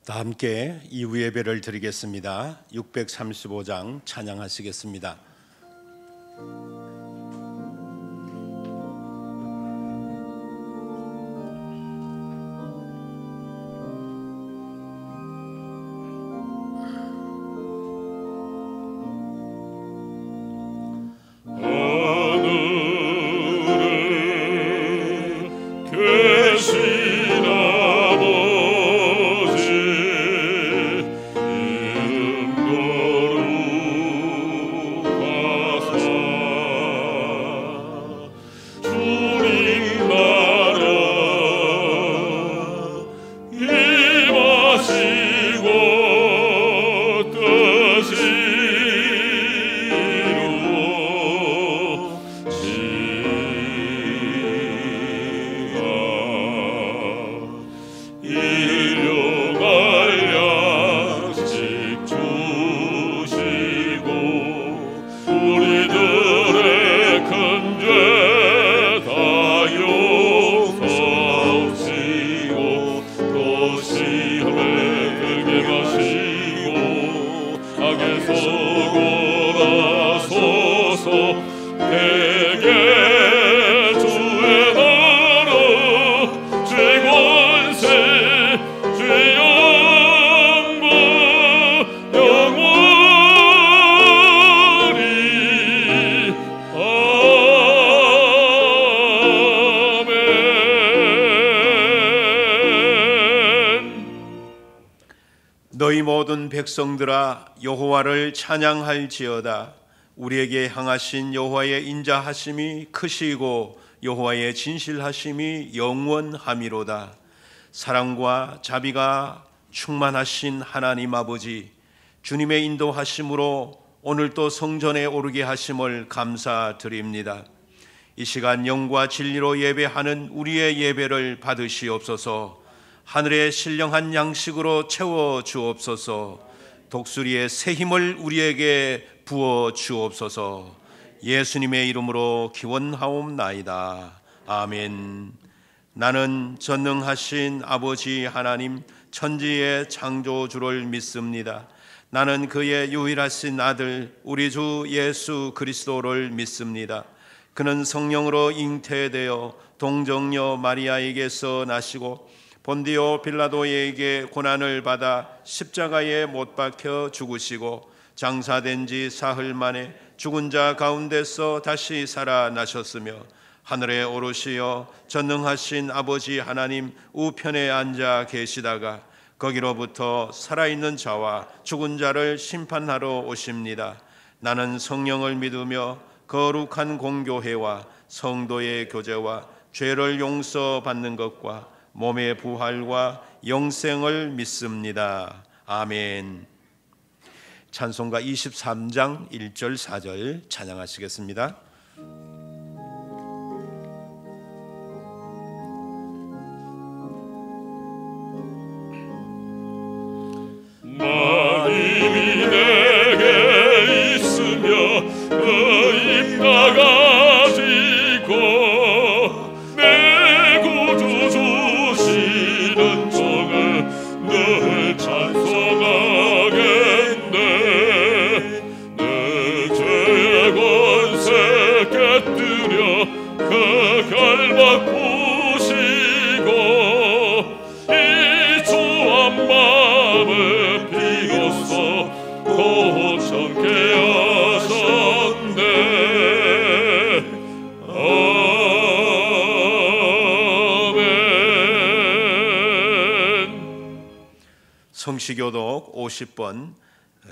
다 함께 이후 예배를 드리겠습니다. 635장 찬양하시겠습니다. 너희 모든 백성들아 여호와를 찬양할지어다. 우리에게 향하신 여호와의 인자하심이 크시고 여호와의 진실하심이 영원함이로다. 사랑과 자비가 충만하신 하나님 아버지, 주님의 인도하심으로 오늘 또 성전에 오르게 하심을 감사드립니다. 이 시간 영과 진리로 예배하는 우리의 예배를 받으시옵소서. 하늘의 신령한 양식으로 채워 주옵소서. 독수리의 새 힘을 우리에게 부어 주옵소서. 예수님의 이름으로 기원하옵나이다. 아멘. 나는 전능하신 아버지 하나님 천지의 창조주를 믿습니다. 나는 그의 유일하신 아들 우리 주 예수 그리스도를 믿습니다. 그는 성령으로 잉태되어 동정녀 마리아에게서 나시고 본디오 빌라도에게 고난을 받아 십자가에 못 박혀 죽으시고 장사된 지 사흘 만에 죽은 자 가운데서 다시 살아나셨으며 하늘에 오르시어 전능하신 아버지 하나님 우편에 앉아 계시다가 거기로부터 살아있는 자와 죽은 자를 심판하러 오십니다. 나는 성령을 믿으며 거룩한 공교회와 성도의 교제와 죄를 용서받는 것과 몸의 부활과 영생을 믿습니다. 아멘. 찬송가 23장 1절 4절 찬양하시겠습니다. 마님이 내게 있으며 그 입 나가지고 내 구주 주시는 종을 늘 찬송하겠네. 내 죄의 권세 깨뜨려 그 결박 부시고 이 주한 마음을 비로소 고정케 하셨네. 성시교독 50번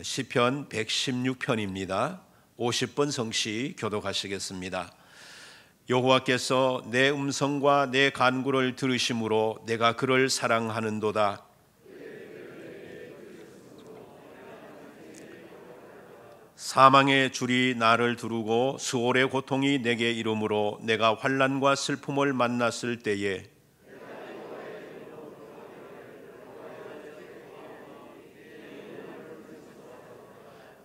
시편 116편입니다. 50번 성시 교독하시겠습니다. 여호와께서 내 음성과 내 간구를 들으심으로 내가 그를 사랑하는도다. 사망의 줄이 나를 두르고 수월의 고통이 내게 이름으로 내가 환난과 슬픔을 만났을 때에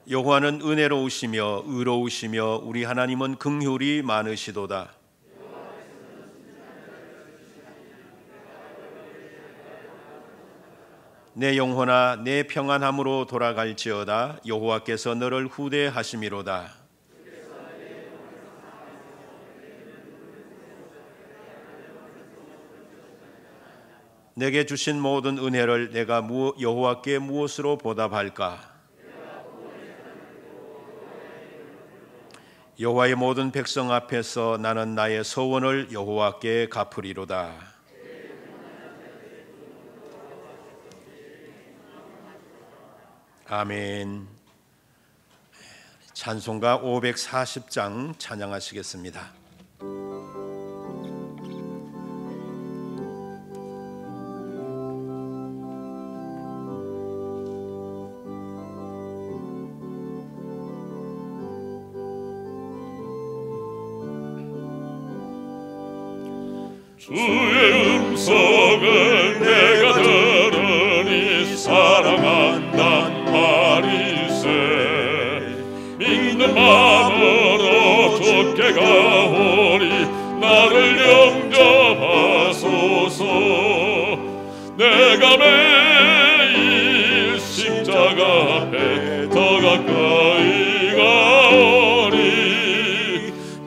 여호와는 은혜로우시며 의로우시며 우리 하나님은 긍휼이 많으시도다. 내 영혼아 내 평안함으로 돌아갈지어다. 여호와께서 너를 후대하심이로다. 내게 주신 모든 은혜를 내가 여호와께 무엇으로 보답할까? 여호와의 모든 백성 앞에서 나는 나의 서원을 여호와께 갚으리로다. 아멘. 찬송가 540장 찬양하시겠습니다. 주의 음성을 내가 들으니 사랑한단 말이세. 믿는 마음으로 주께 가오리 나를 영접하소서. 내가 매일 십자가 앞에 더 가까이 가오리.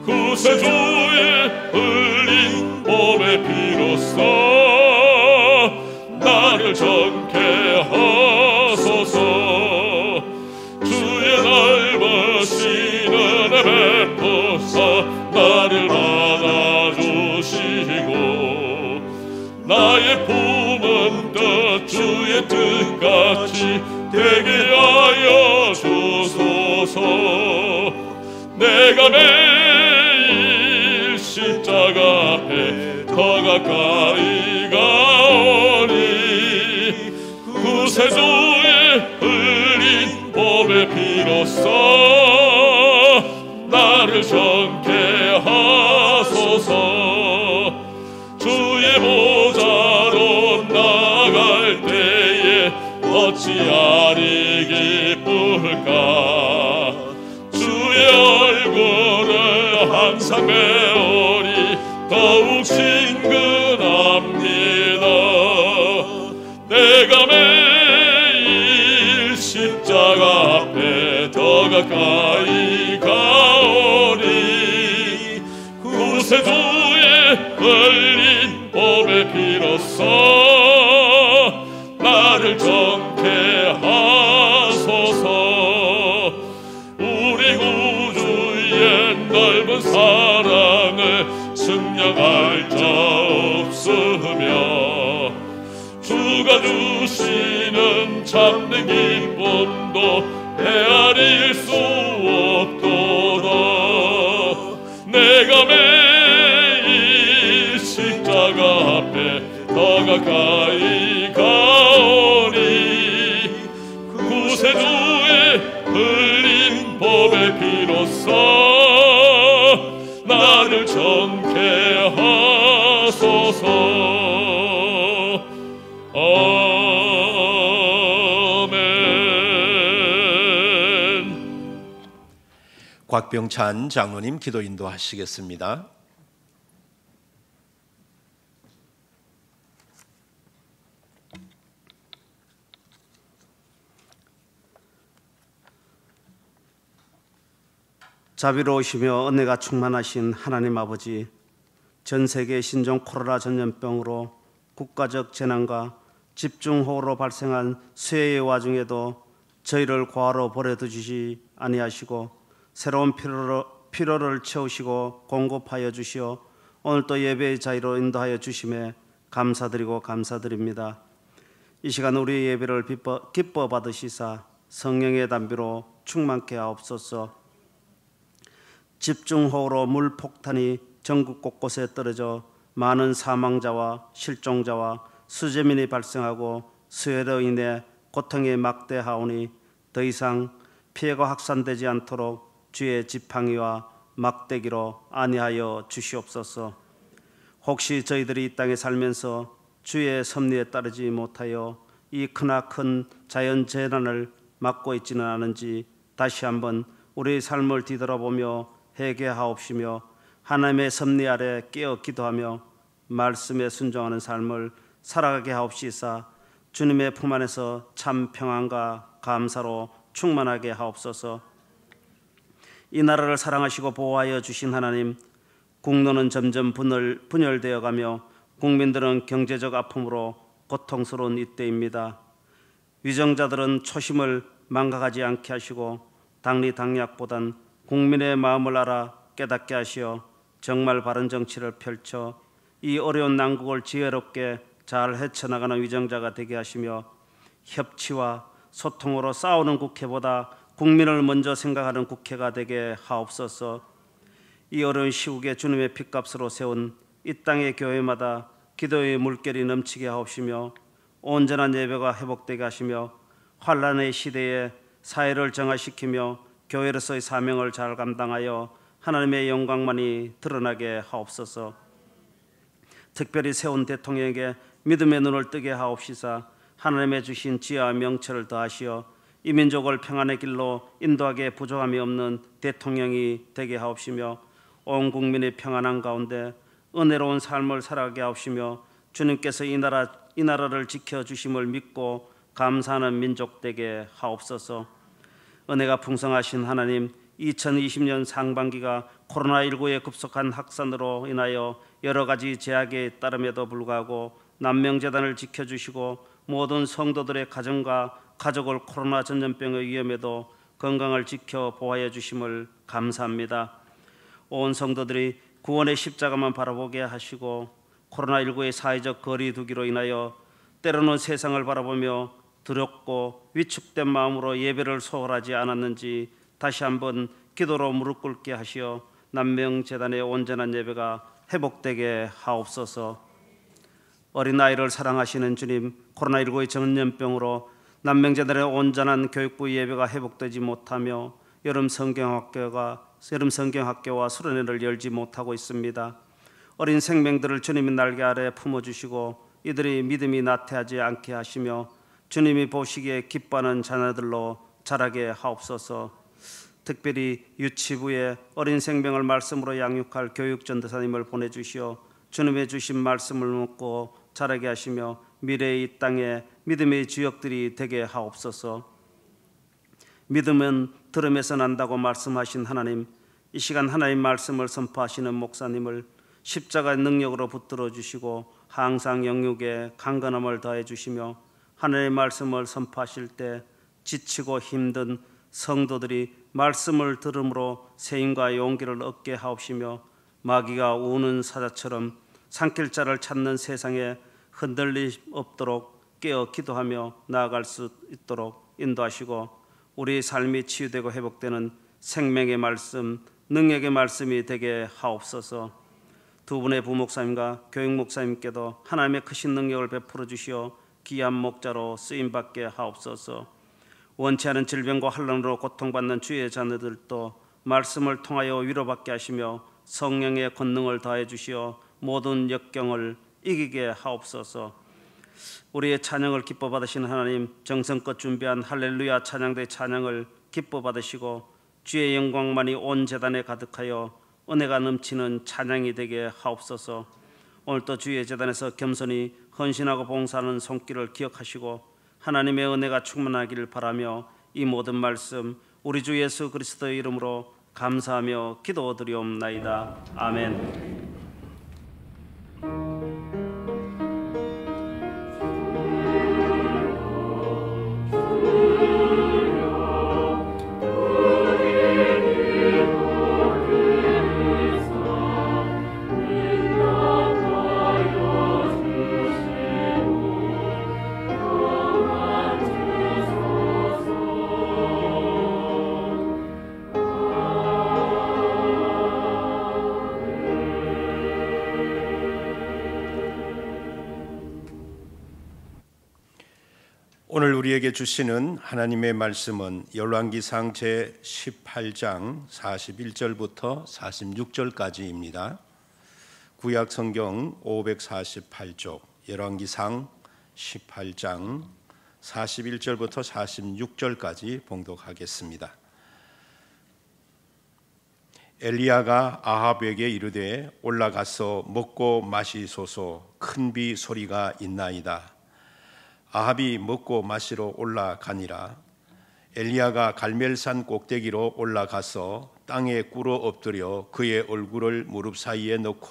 구세주의 흘린 몸의 피로써 나를 정케 하소서. 주의 넓으신 은혜 베푸사 나를 안아주시고 나의 품은 뜻 주의 뜻같이 되게 하여 주소서. 내가 매일 십자가 앞에 더 가까이 가오니 구세주의 흘린 몸의 피로써 나를 정케 하소서. 주의 보좌로 나갈 때에 어찌하리 기쁠까. 주의 얼굴을 항상 배우리 더욱 친근합니다. 내가 매일 십자가 앞에 더 가까이 가오니 구세주의 흘린 몸의 피로써 나를 정케 하소서. 우리 구주의 넓은 사랑을 증량할 자 없으며 주가 주시는 참된 기쁨도 헤아릴 수 없도다. 내가 매일 십자가 앞에 더 가까이 가오니 구세주의 흘린 몸의 피로써 나를 정케 하소서. 아멘. 곽병찬 장로님 기도 인도하시겠습니다. 자비로우시며 은혜가 충만하신 하나님 아버지, 전 세계 신종 코로나 전염병으로 국가적 재난과 집중호우로 발생한 수해의 와중에도 저희를 고아로 버려두시지 아니하시고 새로운 필요를 채우시고 공급하여 주시어 오늘 또 예배의 자리로 인도하여 주심에 감사드리고 감사드립니다. 이 시간 우리의 예배를 기뻐 받으시사 성령의 담비로 충만케 하옵소서. 집중호우로 물폭탄이 전국 곳곳에 떨어져 많은 사망자와 실종자와 수재민이 발생하고 수해로 인해 고통이 막대하오니 더 이상 피해가 확산되지 않도록 주의 지팡이와 막대기로 안위하여 주시옵소서. 혹시 저희들이 이 땅에 살면서 주의 섭리에 따르지 못하여 이 크나큰 자연재난을 막고 있지는 않은지 다시 한번 우리의 삶을 뒤돌아보며 회개하옵시며 하나님의 섭리 아래 깨어 기도하며 말씀에 순종하는 삶을 살아가게 하옵시사 주님의 품 안에서 참 평안과 감사로 충만하게 하옵소서. 이 나라를 사랑하시고 보호하여 주신 하나님, 국론은 점점 분열되어 가며 국민들은 경제적 아픔으로 고통스러운 이때입니다. 위정자들은 초심을 망각하지 않게 하시고 당리당략보단 국민의 마음을 알아 깨닫게 하시어 정말 바른 정치를 펼쳐 이 어려운 난국을 지혜롭게 잘 헤쳐나가는 위정자가 되게 하시며 협치와 소통으로 싸우는 국회보다 국민을 먼저 생각하는 국회가 되게 하옵소서. 이 어려운 시국에 주님의 핏값으로 세운 이 땅의 교회마다 기도의 물결이 넘치게 하옵시며 온전한 예배가 회복되게 하시며 환난의 시대에 사회를 정화시키며 교회로서의 사명을 잘 감당하여 하나님의 영광만이 드러나게 하옵소서. 특별히 세운 대통령에게 믿음의 눈을 뜨게 하옵시사 하나님의 주신 지혜와 명철을 더하시어 이 민족을 평안의 길로 인도하게 부족함이 없는 대통령이 되게 하옵시며 온 국민의 평안한 가운데 은혜로운 삶을 살아가게 하옵시며 주님께서 이 나라를 지켜주심을 믿고 감사하는 민족 되게 하옵소서. 은혜가 풍성하신 하나님, 2020년 상반기가 코로나19의 급속한 확산으로 인하여 여러 가지 제약에 따름에도 불구하고 남명재단을 지켜주시고 모든 성도들의 가정과 가족을 코로나 전염병의 위험에도 건강을 지켜 보호하여 주심을 감사합니다. 온 성도들이 구원의 십자가만 바라보게 하시고 코로나19의 사회적 거리 두기로 인하여 때로는 세상을 바라보며 두렵고 위축된 마음으로 예배를 소홀하지 않았는지 다시 한번 기도로 무릎 꿇게 하시어 남명재단의 온전한 예배가 회복되게 하옵소서. 어린아이를 사랑하시는 주님, 코로나19의 전염병으로 남명재단의 온전한 교육부 예배가 회복되지 못하며 여름 성경학교와 수련회를 열지 못하고 있습니다. 어린 생명들을 주님의 날개 아래 품어주시고 이들이 믿음이 나태하지 않게 하시며 주님이 보시기에 기뻐하는 자녀들로 자라게 하옵소서. 특별히 유치부에 어린 생명을 말씀으로 양육할 교육전도사님을 보내주시어 주님의 주신 말씀을 묻고 자라게 하시며 미래의 이 땅에 믿음의 주역들이 되게 하옵소서. 믿음은 들음에서 난다고 말씀하신 하나님, 이 시간 하나님 말씀을 선포하시는 목사님을 십자가의 능력으로 붙들어 주시고 항상 영육에 강건함을 더해 주시며 하나님의 말씀을 선포하실 때 지치고 힘든 성도들이 말씀을 들음으로 세임과 용기를 얻게 하옵시며 마귀가 우는 사자처럼 산길자를 찾는 세상에 흔들림 없도록 깨어 기도하며 나아갈 수 있도록 인도하시고 우리의 삶이 치유되고 회복되는 생명의 말씀, 능력의 말씀이 되게 하옵소서. 두 분의 부목사님과 교육목사님께도 하나님의 크신 능력을 베풀어 주시어 귀한 목자로 쓰임받게 하옵소서. 원치 않은 질병과 환난으로 고통받는 주의 자녀들도 말씀을 통하여 위로받게 하시며 성령의 권능을 더해 주시어 모든 역경을 이기게 하옵소서. 우리의 찬양을 기뻐 받으시는 하나님, 정성껏 준비한 할렐루야 찬양대 찬양을 기뻐 받으시고 주의 영광만이 온 제단에 가득하여 은혜가 넘치는 찬양이 되게 하옵소서. 오늘도 주의 제단에서 겸손히 헌신하고 봉사하는 손길을 기억하시고 하나님의 은혜가 충만하기를 바라며 이 모든 말씀 우리 주 예수 그리스도의 이름으로 감사하며 기도드리옵나이다. 아멘. 오늘 우리에게 주시는 하나님의 말씀은 열왕기상 제18장 41절부터 46절까지입니다. 구약 성경 548쪽 열왕기상 18장 41절부터 46절까지 봉독하겠습니다. 엘리야가 아합에게 이르되 올라가서 먹고 마시소서, 큰 비 소리가 있나이다. 아합이 먹고 마시러 올라가니라. 엘리야가 갈멜산 꼭대기로 올라가서 땅에 꿇어 엎드려 그의 얼굴을 무릎 사이에 넣고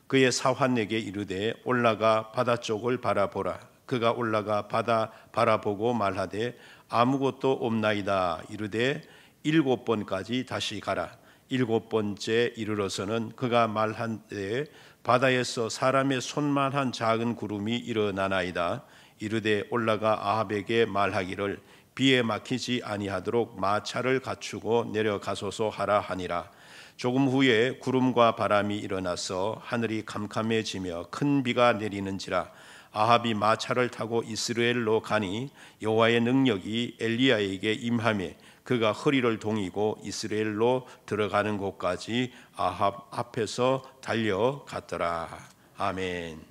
그의 사환에게 이르되 올라가 바다 쪽을 바라보라. 그가 올라가 바다 바라보고 말하되 아무것도 없나이다. 이르되 7번까지 다시 가라. 7번째 이르러서는 그가 말한데 바다에서 사람의 손만한 작은 구름이 일어나나이다. 이르되 올라가 아합에게 말하기를 비에 막히지 아니하도록 마차를 갖추고 내려가소서 하라 하니라. 조금 후에 구름과 바람이 일어나서 하늘이 캄캄해지며 큰 비가 내리는지라. 아합이 마차를 타고 이스라엘로 가니 여호와의 능력이 엘리야에게 임하매 그가 허리를 동이고 이스라엘로 들어가는 곳까지 아합 앞에서 달려갔더라. 아멘.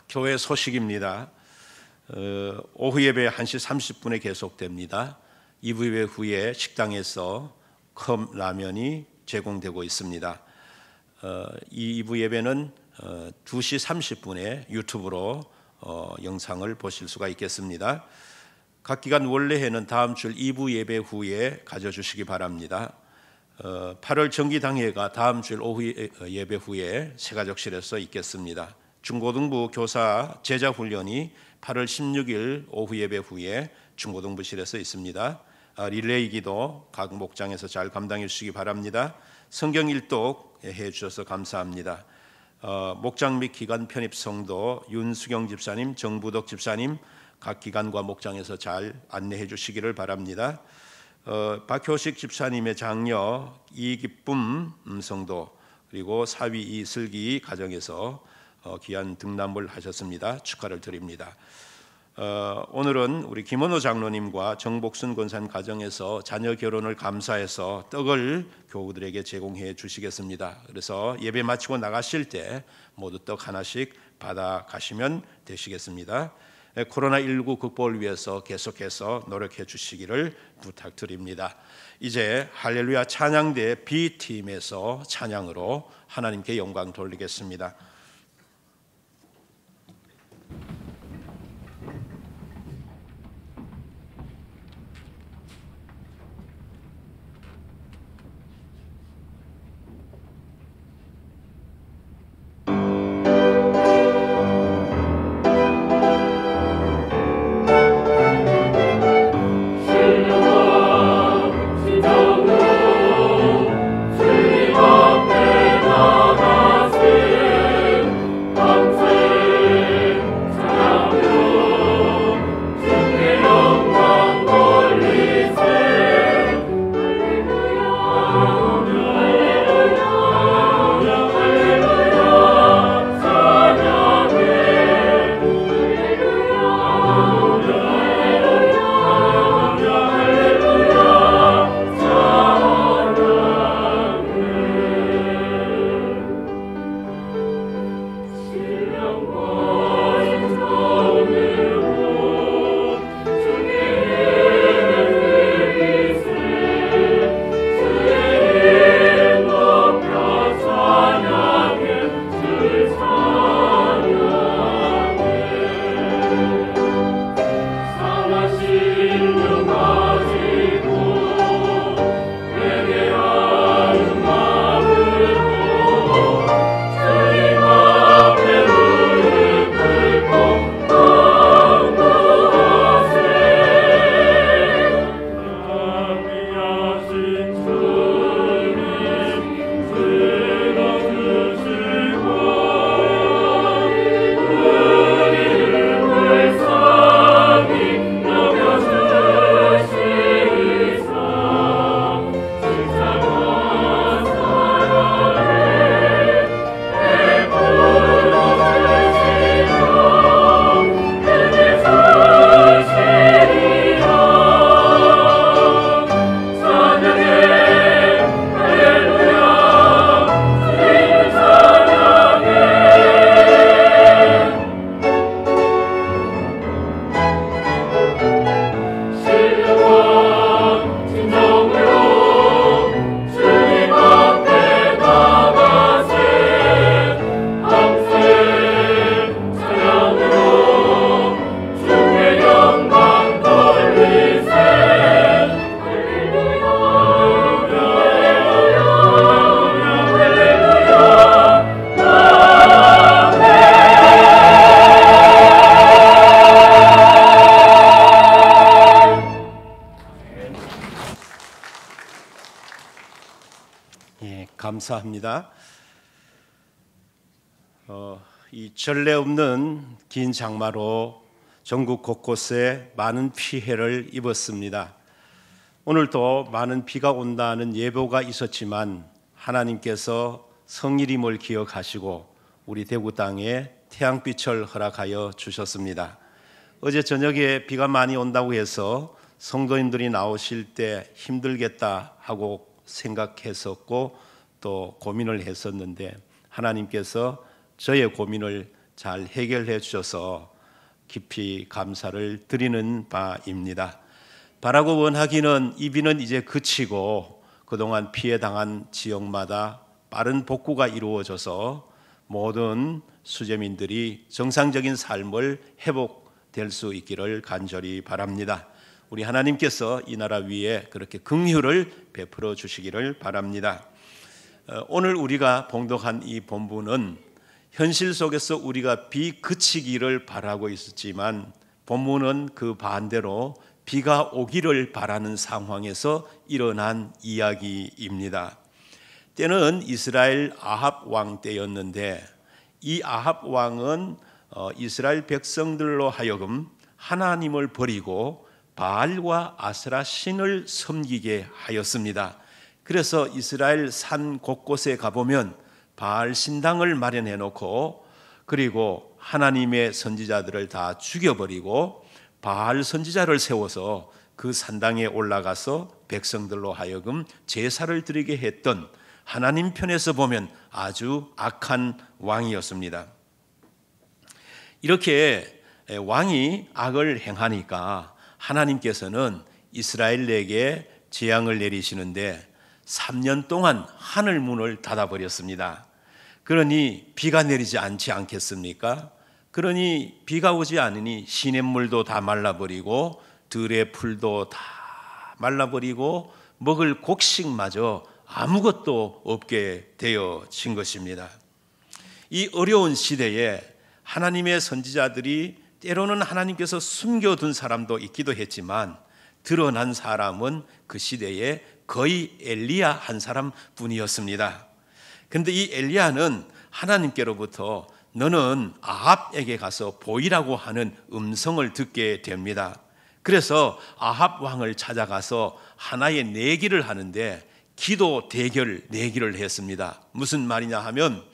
교회 소식입니다. 오후 예배 1시 30분에 계속됩니다. 2부 예배 후에 식당에서 컵라면이 제공되고 있습니다. 이 2부 예배는 2시 30분에 유튜브로 영상을 보실 수가 있겠습니다. 각 기간 원래회는 다음 주 2부 예배 후에 가져주시기 바랍니다. 8월 정기당회가 다음 주 오후 예배 후에 새가족실에서 있겠습니다. 중고등부 교사 제자훈련이 8월 16일 오후 예배 후에 중고등부실에서 있습니다. 릴레이 기도 각 목장에서 잘 감당해 주시기 바랍니다. 성경 일독 해 주셔서 감사합니다. 목장 및 기관 편입 성도 윤수경 집사님, 정부덕 집사님 각 기관과 목장에서 잘 안내해 주시기를 바랍니다. 박효식 집사님의 장녀 이기쁨 성도 그리고 사위 이슬기 가정에서 귀한 등남을 하셨습니다. 축하를 드립니다. 오늘은 우리 김원호 장로님과 정복순 권사님 가정에서 자녀 결혼을 감사해서 떡을 교우들에게 제공해 주시겠습니다. 그래서 예배 마치고 나가실 때 모두 떡 하나씩 받아 가시면 되시겠습니다. 코로나19 극복을 위해서 계속해서 노력해 주시기를 부탁드립니다. 이제 할렐루야 찬양대 B팀에서 찬양으로 하나님께 영광 돌리겠습니다. 주님 앞에 나가세 예, 감사합니다. 이 전례 없는 긴 장마로 전국 곳곳에 많은 피해를 입었습니다. 오늘도 많은 비가 온다는 예보가 있었지만 하나님께서 성일임을 기억하시고 우리 대구 땅에 태양빛을 허락하여 주셨습니다. 어제 저녁에 비가 많이 온다고 해서 성도님들이 나오실 때 힘들겠다 하고 생각했었고 또 고민을 했었는데 하나님께서 저의 고민을 잘 해결해 주셔서 깊이 감사를 드리는 바입니다. 바라고 원하기는 이 비는 이제 그치고 그동안 피해 당한 지역마다 빠른 복구가 이루어져서 모든 수재민들이 정상적인 삶을 회복될 수 있기를 간절히 바랍니다. 우리 하나님께서 이 나라 위에 그렇게 긍휼을 베풀어 주시기를 바랍니다. 오늘 우리가 봉독한 이 본문은 현실 속에서 우리가 비 그치기를 바라고 있었지만 본문은 그 반대로 비가 오기를 바라는 상황에서 일어난 이야기입니다. 때는 이스라엘 아합 왕 때였는데 이 아합 왕은 이스라엘 백성들로 하여금 하나님을 버리고 바알과 아세라 신을 섬기게 하였습니다. 그래서 이스라엘 산 곳곳에 가보면 바알 신당을 마련해 놓고 그리고 하나님의 선지자들을 다 죽여버리고 바알 선지자를 세워서 그 산당에 올라가서 백성들로 하여금 제사를 드리게 했던 하나님 편에서 보면 아주 악한 왕이었습니다. 이렇게 왕이 악을 행하니까 하나님께서는 이스라엘에게 재앙을 내리시는데 3년 동안 하늘 문을 닫아버렸습니다. 그러니 비가 내리지 않겠습니까? 그러니 비가 오지 않으니 시냇물도 다 말라버리고 들의 풀도 다 말라버리고 먹을 곡식마저 아무것도 없게 되어진 것입니다. 이 어려운 시대에 하나님의 선지자들이 때로는 하나님께서 숨겨둔 사람도 있기도 했지만 드러난 사람은 그 시대에 거의 엘리야 한 사람뿐이었습니다. 그런데 이 엘리야는 하나님께로부터 너는 아합에게 가서 보이라고 하는 음성을 듣게 됩니다. 그래서 아합 왕을 찾아가서 하나의 내기를 하는데 기도 대결 내기를 했습니다. 무슨 말이냐 하면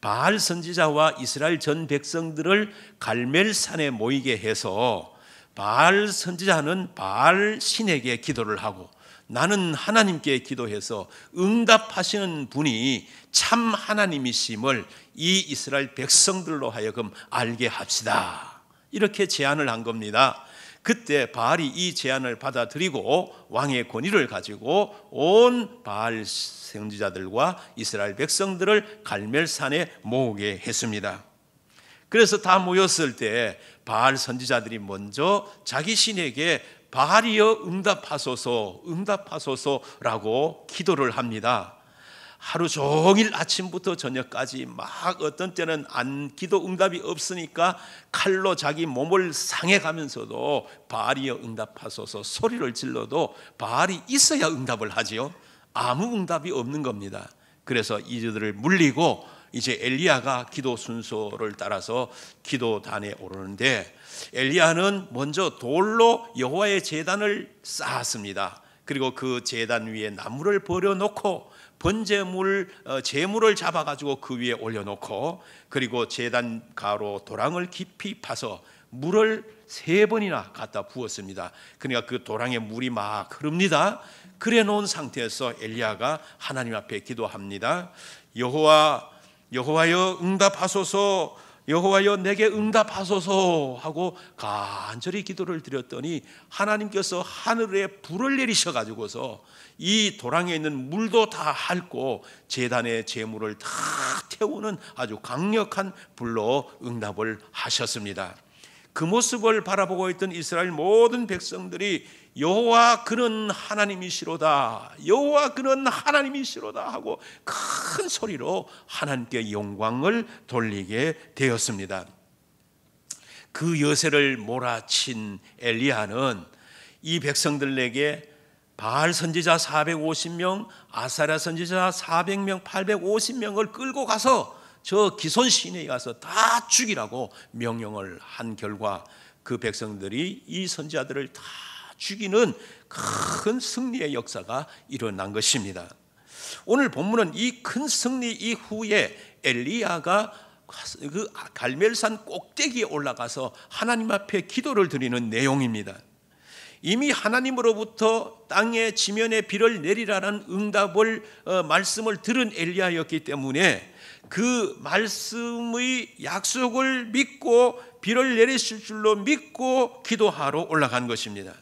바알 선지자와 이스라엘 전 백성들을 갈멜산에 모이게 해서 바알 선지자는 바알 신에게 기도를 하고 나는 하나님께 기도해서 응답하시는 분이 참 하나님이심을 이 이스라엘 백성들로 하여금 알게 합시다. 이렇게 제안을 한 겁니다. 그때 바알이 이 제안을 받아들이고 왕의 권위를 가지고 온 바알 선지자들과 이스라엘 백성들을 갈멜산에 모으게 했습니다. 그래서 다 모였을 때 바알 선지자들이 먼저 자기 신에게 바알이여 응답하소서라고 기도를 합니다. 하루 종일 아침부터 저녁까지 막 어떤 때는 기도 응답이 없으니까 칼로 자기 몸을 상해가면서도 바알이여 응답하소서 소리를 질러도 바알이 있어야 응답을 하지요. 아무 응답이 없는 겁니다. 그래서 이들을 물리고 이제 엘리야가 기도 순서를 따라서 기도단에 오르는데 엘리야는 먼저 돌로 여호와의 제단을 쌓았습니다. 그리고 그 제단 위에 나무를 버려놓고 제물을 잡아가지고 그 위에 올려놓고 그리고 제단 가로 도랑을 깊이 파서 물을 3번이나 갖다 부었습니다. 그러니까 그 도랑에 물이 막 흐릅니다. 그래 놓은 상태에서 엘리야가 하나님 앞에 기도합니다. 여호와여 응답하소서, 여호와여 내게 응답하소서 하고 간절히 기도를 드렸더니 하나님께서 하늘에 불을 내리셔 가지고서 이 도랑에 있는 물도 다 핥고 제단의 제물을 다 태우는 아주 강력한 불로 응답을 하셨습니다. 그 모습을 바라보고 있던 이스라엘 모든 백성들이 여호와 그는 하나님이시로다, 여호와 그는 하나님이시로다 하고 큰 소리로 하나님께 영광을 돌리게 되었습니다. 그 여세를 몰아친 엘리야는 이 백성들에게 바알 선지자 450명, 아사랴 선지자 400명, 850명을 끌고 가서 저 기손 시내에 가서 다 죽이라고 명령을 한 결과 그 백성들이 이 선지자들을 다 죽이는 큰 승리의 역사가 일어난 것입니다. 오늘 본문은 이 큰 승리 이후에 엘리야가 그 갈멜산 꼭대기에 올라가서 하나님 앞에 기도를 드리는 내용입니다. 이미 하나님으로부터 땅의 지면에 비를 내리라는 응답을 말씀을 들은 엘리야였기 때문에 그 말씀의 약속을 믿고 비를 내리실 줄로 믿고 기도하러 올라간 것입니다.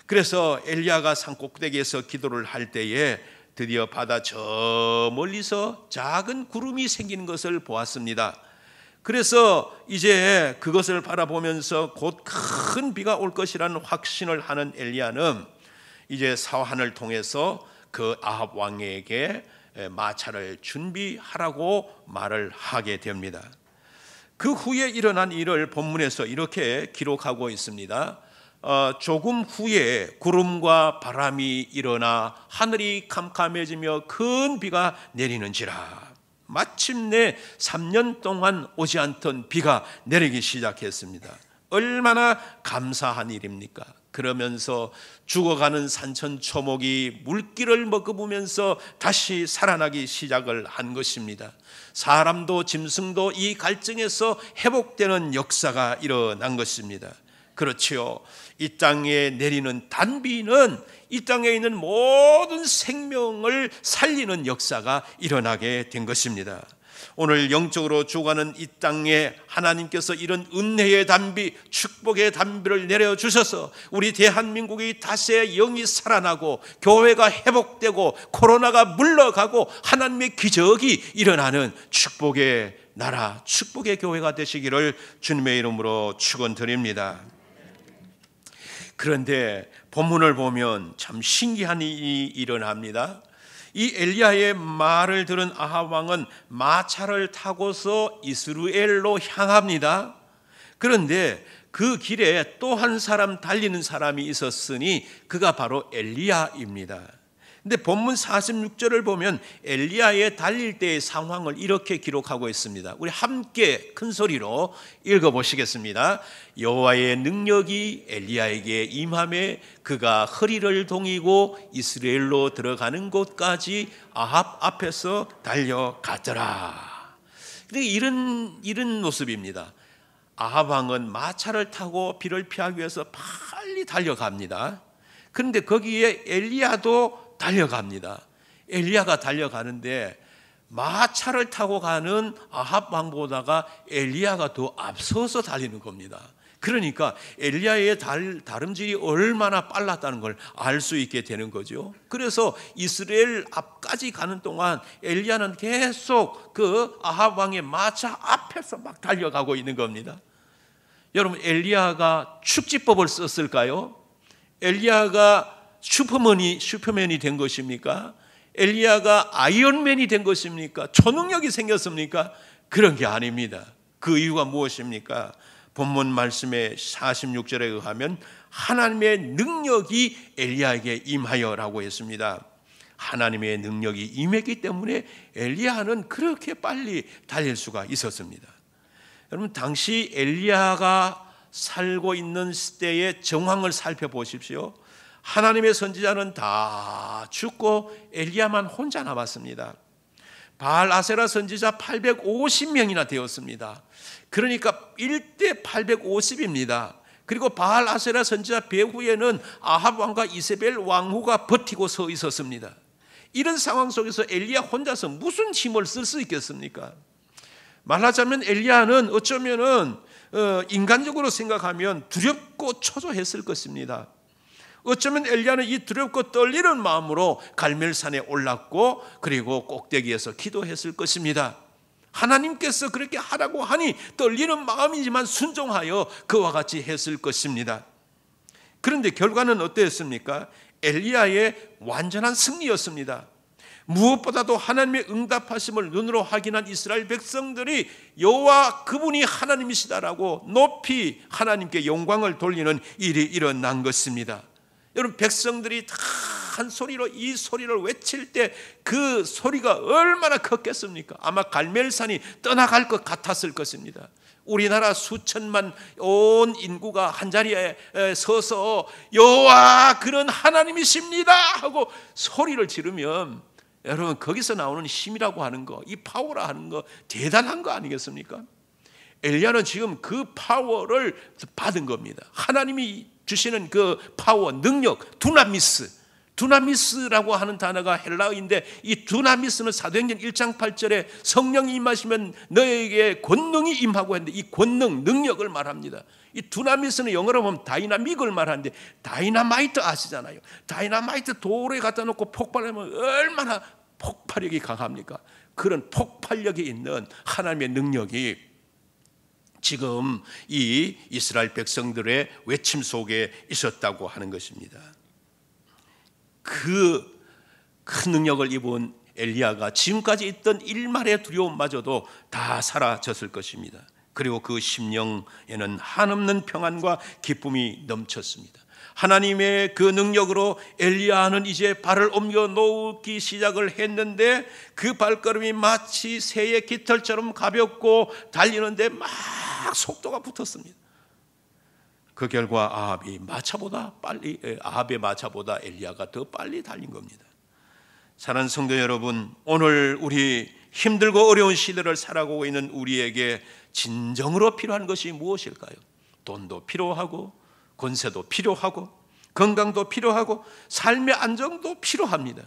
그래서 엘리야가 산 꼭대기에서 기도를 할 때에 드디어 바다 저 멀리서 작은 구름이 생기는 것을 보았습니다. 그래서 이제 그것을 바라보면서 곧 큰 비가 올 것이라는 확신을 하는 엘리야는 이제 사환을 통해서 그 아합 왕에게 마차를 준비하라고 말을 하게 됩니다. 그 후에 일어난 일을 본문에서 이렇게 기록하고 있습니다. 조금 후에 구름과 바람이 일어나 하늘이 캄캄해지며 큰 비가 내리는지라. 마침내 3년 동안 오지 않던 비가 내리기 시작했습니다. 얼마나 감사한 일입니까? 그러면서 죽어가는 산천초목이 물기를 머금으면서 다시 살아나기 시작을 한 것입니다. 사람도 짐승도 이 갈증에서 회복되는 역사가 일어난 것입니다. 그렇지요. 이 땅에 내리는 단비는 이 땅에 있는 모든 생명을 살리는 역사가 일어나게 된 것입니다. 오늘 영적으로 죽어가는 이 땅에 하나님께서 이런 은혜의 단비, 축복의 단비를 내려주셔서 우리 대한민국이 다시 영이 살아나고 교회가 회복되고 코로나가 물러가고 하나님의 기적이 일어나는 축복의 나라, 축복의 교회가 되시기를 주님의 이름으로 축원드립니다. 그런데 본문을 보면 참 신기한 일이 일어납니다. 이 엘리야의 말을 들은 아합 왕은 마차를 타고서 이스라엘로 향합니다. 그런데 그 길에 또 한 사람 달리는 사람이 있었으니 그가 바로 엘리야입니다. 근데 본문 46절을 보면 엘리야의 달릴 때의 상황을 이렇게 기록하고 있습니다. 우리 함께 큰 소리로 읽어보시겠습니다. 여호와의 능력이 엘리야에게 임하매 그가 허리를 동이고 이스라엘로 들어가는 곳까지 아합 앞에서 달려가더라. 근데 이런 모습입니다. 아합 왕은 마차를 타고 비를 피하기 위해서 빨리 달려갑니다. 그런데 거기에 엘리야도 달려갑니다. 엘리야가 달려가는데 마차를 타고 가는 아합 왕보다가 엘리야가 더 앞서서 달리는 겁니다. 그러니까 엘리야의 다름질이 얼마나 빨랐다는 걸 알 수 있게 되는 거죠. 그래서 이스라엘 앞까지 가는 동안 엘리야는 계속 그 아합 왕의 마차 앞에서 막 달려가고 있는 겁니다. 여러분, 엘리야가 축지법을 썼을까요? 엘리야가 슈퍼맨이 된 것입니까? 엘리야가 아이언맨이 된 것입니까? 초능력이 생겼습니까? 그런 게 아닙니다. 그 이유가 무엇입니까? 본문 말씀의 46절에 의하면 하나님의 능력이 엘리야에게 임하여라고 했습니다. 하나님의 능력이 임했기 때문에 엘리야는 그렇게 빨리 달릴 수가 있었습니다. 여러분, 당시 엘리야가 살고 있는 시대의 정황을 살펴보십시오. 하나님의 선지자는 다 죽고 엘리야만 혼자 남았습니다. 바알 아세라 선지자 850명이나 되었습니다. 그러니까 1대 850입니다. 그리고 바알 아세라 선지자 배후에는 아합 왕과 이세벨 왕후가 버티고 서 있었습니다. 이런 상황 속에서 엘리야 혼자서 무슨 힘을 쓸 수 있겠습니까? 말하자면 엘리야는 어쩌면은 인간적으로 생각하면 두렵고 초조했을 것입니다. 어쩌면 엘리야는 이 두렵고 떨리는 마음으로 갈멜산에 올랐고 그리고 꼭대기에서 기도했을 것입니다. 하나님께서 그렇게 하라고 하니 떨리는 마음이지만 순종하여 그와 같이 했을 것입니다. 그런데 결과는 어땠습니까? 엘리야의 완전한 승리였습니다. 무엇보다도 하나님의 응답하심을 눈으로 확인한 이스라엘 백성들이 여호와 그분이 하나님이시다라고 높이 하나님께 영광을 돌리는 일이 일어난 것입니다. 여러분, 백성들이 다 큰 소리로 이 소리를 외칠 때 그 소리가 얼마나 컸겠습니까? 아마 갈멜산이 떠나갈 것 같았을 것입니다. 우리나라 수천만 온 인구가 한자리에 서서 여호와 그는 하나님이십니다 하고 소리를 지르면 여러분 거기서 나오는 힘이라고 하는 거, 이 파워라 하는 거 대단한 거 아니겠습니까? 엘리야는 지금 그 파워를 받은 겁니다. 하나님이 주시는 그 파워, 능력, 두나미스라고 하는 단어가 헬라어인데 이 두나미스는 사도행전 1장 8절에 성령이 임하시면 너에게 권능이 임하고 했는데 이 권능, 능력을 말합니다. 이 두나미스는 영어로 보면 다이나믹을 말하는데 다이나마이트 아시잖아요. 다이나마이트 돌에 갖다 놓고 폭발하면 얼마나 폭발력이 강합니까? 그런 폭발력이 있는 하나님의 능력이 지금 이 이스라엘 백성들의 외침 속에 있었다고 하는 것입니다. 그 큰 능력을 입은 엘리야가 지금까지 있던 일말의 두려움마저도 다 사라졌을 것입니다. 그리고 그 심령에는 한없는 평안과 기쁨이 넘쳤습니다. 하나님의 그 능력으로 엘리야는 이제 발을 옮겨 놓기 시작을 했는데 그 발걸음이 마치 새의 깃털처럼 가볍고 달리는데 막 속도가 붙었습니다. 그 결과 아합의 마차보다 엘리야가 더 빨리 달린 겁니다. 사랑하는 성도 여러분, 오늘 우리 힘들고 어려운 시대를 살아가고 있는 우리에게 진정으로 필요한 것이 무엇일까요? 돈도 필요하고 권세도 필요하고 건강도 필요하고 삶의 안정도 필요합니다.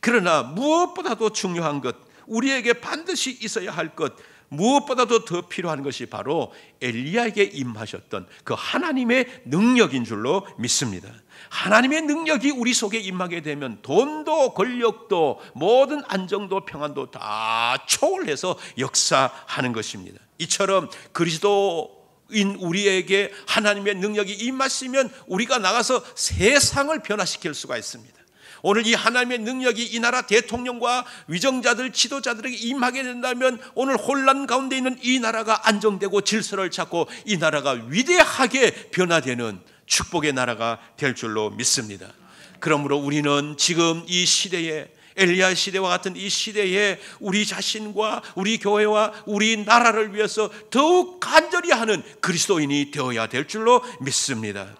그러나 무엇보다도 중요한 것, 우리에게 반드시 있어야 할 것, 무엇보다도 더 필요한 것이 바로 엘리야에게 임하셨던 그 하나님의 능력인 줄로 믿습니다. 하나님의 능력이 우리 속에 임하게 되면 돈도 권력도 모든 안정도 평안도 다 초월해서 역사하는 것입니다. 이처럼 그리스도인 우리에게 하나님의 능력이 임하시면 우리가 나가서 세상을 변화시킬 수가 있습니다. 오늘 이 하나님의 능력이 이 나라 대통령과 위정자들, 지도자들에게 임하게 된다면 오늘 혼란 가운데 있는 이 나라가 안정되고 질서를 찾고 이 나라가 위대하게 변화되는 축복의 나라가 될 줄로 믿습니다. 그러므로 우리는 지금 이 시대에 엘리야 시대와 같은 이 시대에 우리 자신과 우리 교회와 우리 나라를 위해서 더욱 간절히 하는 그리스도인이 되어야 될 줄로 믿습니다.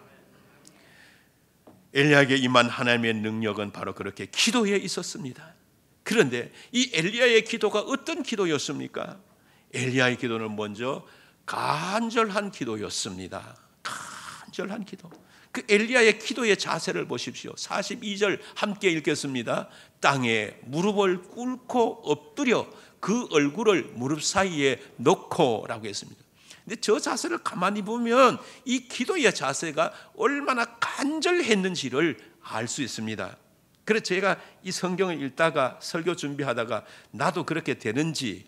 엘리야에게 임한 하나님의 능력은 바로 그렇게 기도에 있었습니다. 그런데 이 엘리야의 기도가 어떤 기도였습니까? 엘리야의 기도는 먼저 간절한 기도였습니다. 간절한 기도. 그 엘리야의 기도의 자세를 보십시오. 42절 함께 읽겠습니다. 땅에 무릎을 꿇고 엎드려 그 얼굴을 무릎 사이에 놓고라고 했습니다. 근데 저 자세를 가만히 보면 이 기도의 자세가 얼마나 간절했는지를 알 수 있습니다. 그래서 제가 이 성경을 읽다가 설교 준비하다가 나도 그렇게 되는지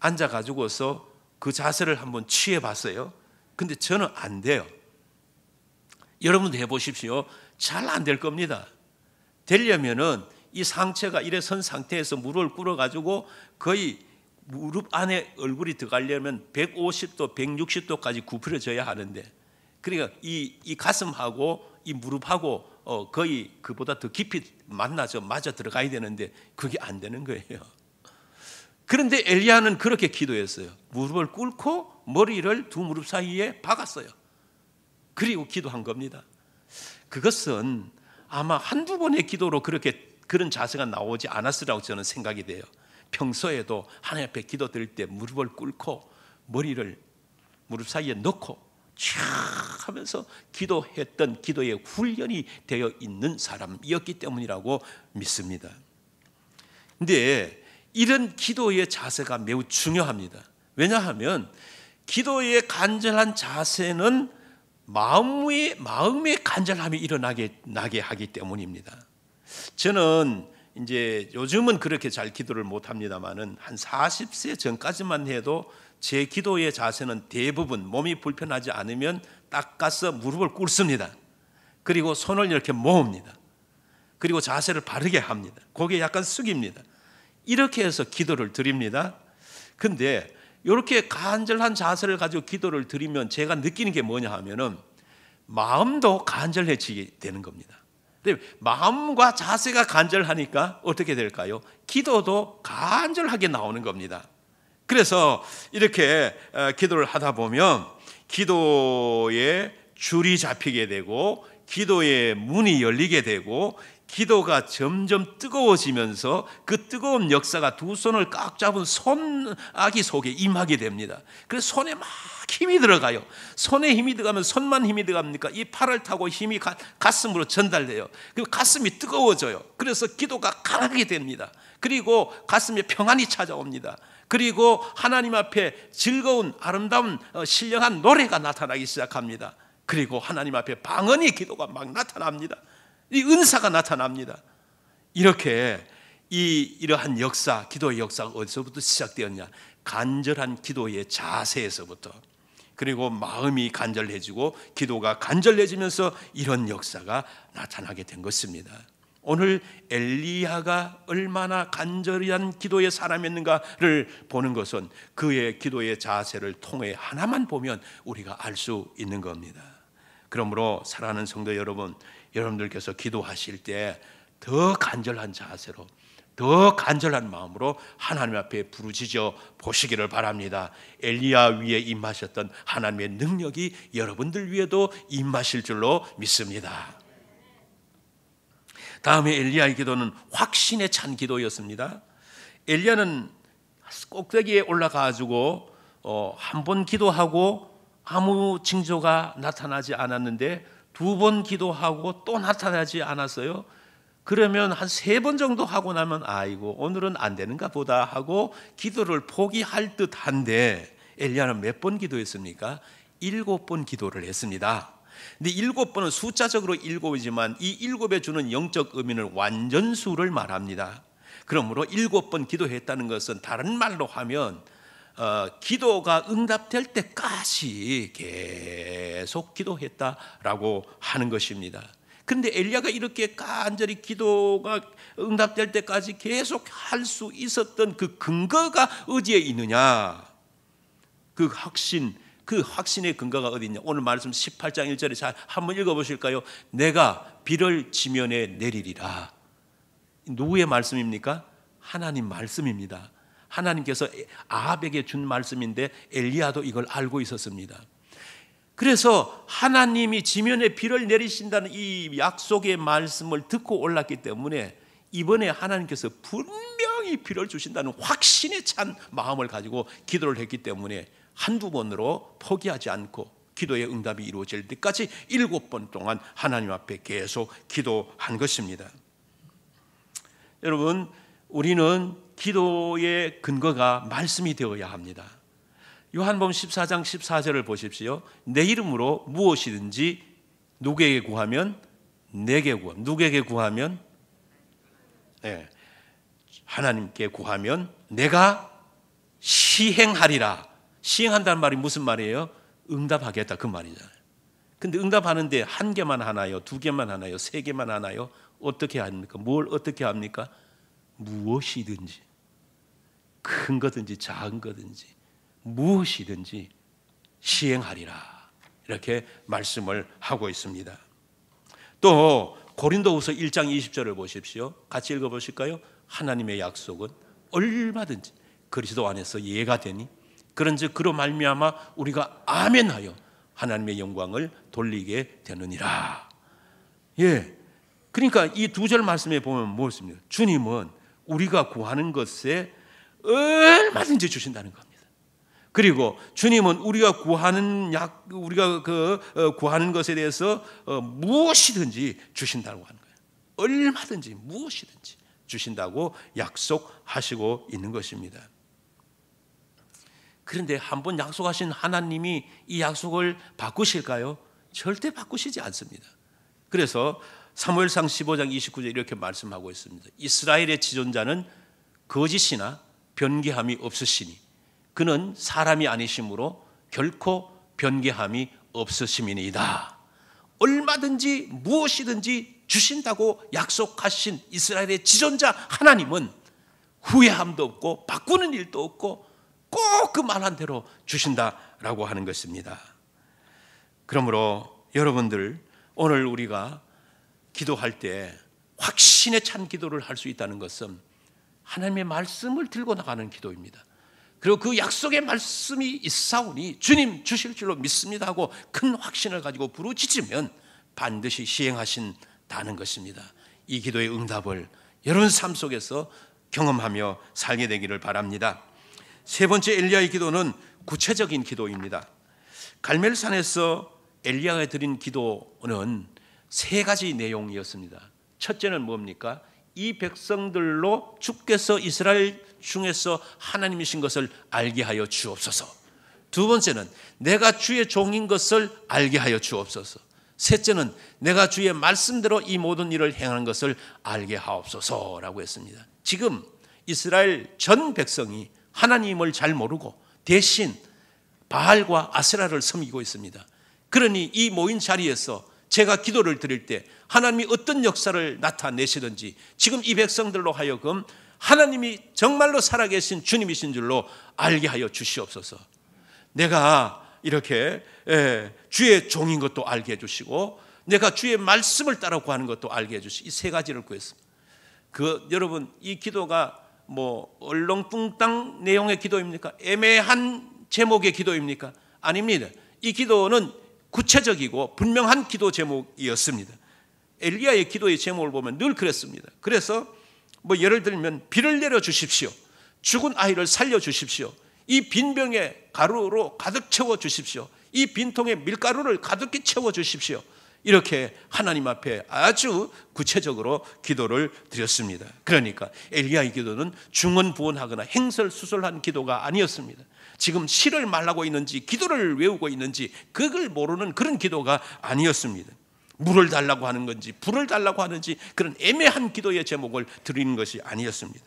앉아가지고서 그 자세를 한번 취해봤어요. 근데 저는 안 돼요. 여러분도 해보십시오. 잘 안 될 겁니다. 되려면은 이 상체가 이래 선 상태에서 무릎을 꿇어가지고 거의 무릎 안에 얼굴이 들어가려면 150도, 160도까지 굽혀져야 하는데, 그러니까 이 가슴하고 이 무릎하고 거의 그보다 더 깊이 맞아 들어가야 되는데 그게 안 되는 거예요. 그런데 엘리야는 그렇게 기도했어요. 무릎을 꿇고 머리를 두 무릎 사이에 박았어요. 그리고 기도한 겁니다. 그것은 아마 한두 번의 기도로 그런 자세가 나오지 않았으라고 저는 생각이 돼요. 평소에도 하나님 앞에 기도드릴 때 무릎을 꿇고 머리를 무릎 사이에 넣고 촥 하면서 기도했던 기도의 훈련이 되어 있는 사람이었기 때문이라고 믿습니다. 그런데 이런 기도의 자세가 매우 중요합니다. 왜냐하면 기도의 간절한 자세는 마음의 간절함이 일어나게 하기 때문입니다. 저는 이제 요즘은 그렇게 잘 기도를 못 합니다만은 한 40세 전까지만 해도 제 기도의 자세는 대부분 몸이 불편하지 않으면 닦아서 무릎을 꿇습니다. 그리고 손을 이렇게 모읍니다. 그리고 자세를 바르게 합니다. 고개 약간 숙입니다. 이렇게 해서 기도를 드립니다. 근데 이렇게 간절한 자세를 가지고 기도를 드리면 제가 느끼는 게 뭐냐 하면은 마음도 간절해지게 되는 겁니다. 근데 마음과 자세가 간절하니까 어떻게 될까요? 기도도 간절하게 나오는 겁니다. 그래서 이렇게 기도를 하다 보면 기도의 줄이 잡히게 되고 기도의 문이 열리게 되고 기도가 점점 뜨거워지면서 그 뜨거운 역사가 두 손을 꽉 잡은 손아귀 속에 임하게 됩니다. 그래서 손에 막 힘이 들어가요. 손에 힘이 들어가면 손만 힘이 들어갑니까? 이 팔을 타고 힘이 가슴으로 전달돼요. 그리고 가슴이 뜨거워져요. 그래서 기도가 강하게 됩니다. 그리고 가슴에 평안이 찾아옵니다. 그리고 하나님 앞에 즐거운 아름다운 신령한 노래가 나타나기 시작합니다. 그리고 하나님 앞에 방언의 기도가 막 나타납니다. 이 은사가 나타납니다. 이렇게 이러한 역사, 기도의 역사가 어디서부터 시작되었냐? 간절한 기도의 자세에서부터. 그리고 마음이 간절해지고 기도가 간절해지면서 이런 역사가 나타나게 된 것입니다. 오늘 엘리야가 얼마나 간절한 기도의 사람이었는가를 보는 것은 그의 기도의 자세를 통해 하나만 보면 우리가 알 수 있는 겁니다. 그러므로 사랑하는 성도 여러분, 여러분들께서 기도하실 때 더 간절한 자세로, 더 간절한 마음으로 하나님 앞에 부르짖어 보시기를 바랍니다. 엘리야 위에 임하셨던 하나님의 능력이 여러분들 위에도 임하실 줄로 믿습니다. 다음에 엘리야의 기도는 확신에 찬 기도였습니다. 엘리야는 꼭대기에 올라가가지고 한 번 기도하고 아무 징조가 나타나지 않았는데 두 번 기도하고 또 나타나지 않았어요. 그러면 한 3번 정도 하고 나면 아이고 오늘은 안 되는가 보다 하고 기도를 포기할 듯한데 엘리야는 몇 번 기도했습니까? 7번 기도를 했습니다. 근데 7번은 숫자적으로 7이지만 이 7에 주는 영적 의미는 완전수를 말합니다. 그러므로 7번 기도했다는 것은 다른 말로 하면 기도가 응답될 때까지 계속 기도했다라고 하는 것입니다. 그런데 엘리야가 이렇게 간절히 기도가 응답될 때까지 계속 할 수 있었던 그 근거가 어디에 있느냐? 그 확신의 근거가 어디 있냐? 오늘 말씀 18장 1절에 잘 한번 읽어보실까요? 내가 비를 지면에 내리리라. 누구의 말씀입니까? 하나님 말씀입니다. 하나님께서 아합에게 준 말씀인데 엘리야도 이걸 알고 있었습니다. 그래서 하나님이 지면에 비를 내리신다는 이 약속의 말씀을 듣고 올랐기 때문에 이번에 하나님께서 분명히 비를 주신다는 확신에 찬 마음을 가지고 기도를 했기 때문에 한두 번으로 포기하지 않고 기도의 응답이 이루어질 때까지 7번 동안 하나님 앞에 계속 기도한 것입니다. 여러분, 우리는 기도의 근거가 말씀이 되어야 합니다. 요한복음 14장 14절을 보십시오. 내 이름으로 무엇이든지 누구에게 구하면 내게 구하면, 누구에게 구하면 하나님께 구하면 내가 시행하리라. 시행한다는 말이 무슨 말이에요? 응답하겠다 그 말이잖아요. 근데 응답하는데 1개만 하나요? 2개만 하나요? 3개만 하나요? 어떻게 합니까? 뭘 어떻게 합니까? 무엇이든지, 큰 거든지 작은 거든지 무엇이든지 시행하리라, 이렇게 말씀을 하고 있습니다. 또 고린도후서 1장 20절을 보십시오. 같이 읽어보실까요? 하나님의 약속은 얼마든지 그리스도 안에서 예가 되니 그런즉 그로 말미암아 우리가 아멘하여 하나님의 영광을 돌리게 되느니라. 그러니까 이 2절 말씀에 보면 무엇입니까? 주님은 우리가 구하는 것에 얼마든지 주신다는 겁니다. 그리고 주님은 우리가 구하는 구하는 것에 대해서 무엇이든지 주신다고 하는 거예요. 얼마든지 무엇이든지 주신다고 약속하시고 있는 것입니다. 그런데 한번 약속하신 하나님이 이 약속을 바꾸실까요? 절대 바꾸시지 않습니다. 그래서 사무엘상 15장 29절 이렇게 말씀하고 있습니다. 이스라엘의 지존자는 거짓이나 변개함이 없으시니 그는 사람이 아니시므로 결코 변개함이 없으심이니이다. 얼마든지 무엇이든지 주신다고 약속하신 이스라엘의 지존자 하나님은 후회함도 없고 바꾸는 일도 없고 꼭 그 말한 대로 주신다라고 하는 것입니다. 그러므로 여러분들, 오늘 우리가 기도할 때 확신에 찬 기도를 할 수 있다는 것은 하나님의 말씀을 들고 나가는 기도입니다. 그리고 그 약속의 말씀이 있사오니 주님 주실 줄로 믿습니다 하고 큰 확신을 가지고 부르짖으면 반드시 시행하신다는 것입니다. 이 기도의 응답을 여러분 삶 속에서 경험하며 살게 되기를 바랍니다. 세 번째 엘리야의 기도는 구체적인 기도입니다. 갈멜산에서 엘리야가 드린 기도는 세 가지 내용이었습니다. 첫째는 뭡니까? 이 백성들로 주께서 이스라엘 중에서 하나님이신 것을 알게 하여 주옵소서. 두 번째는 내가 주의 종인 것을 알게 하여 주옵소서. 셋째는 내가 주의 말씀대로 이 모든 일을 행하는 것을 알게 하옵소서라고 했습니다. 지금 이스라엘 전 백성이 하나님을 잘 모르고 대신 바알과 아세라를 섬기고 있습니다. 그러니 이 모인 자리에서 제가 기도를 드릴 때 하나님이 어떤 역사를 나타내시든지 지금 이 백성들로 하여금 하나님이 정말로 살아계신 주님이신 줄로 알게 하여 주시옵소서. 내가 이렇게 주의 종인 것도 알게 해주시고 내가 주의 말씀을 따라 구하는 것도 알게 해주시고 이 세 가지를 구했습니다. 여러분 이 기도가 뭐 얼렁뚱땅 내용의 기도입니까? 애매한 제목의 기도입니까? 아닙니다. 이 기도는 구체적이고 분명한 기도 제목이었습니다. 엘리야의 기도의 제목을 보면 늘 그랬습니다. 그래서 뭐 예를 들면 비를 내려 주십시오. 죽은 아이를 살려 주십시오. 이 빈병에 가루로 가득 채워 주십시오. 이 빈통에 밀가루를 가득히 채워 주십시오. 이렇게 하나님 앞에 아주 구체적으로 기도를 드렸습니다. 그러니까 엘리야의 기도는 중언부언하거나 행설수설한 기도가 아니었습니다. 지금 시를 말하고 있는지 기도를 외우고 있는지 그걸 모르는 그런 기도가 아니었습니다. 물을 달라고 하는 건지 불을 달라고 하는지 그런 애매한 기도의 제목을 드리는 것이 아니었습니다.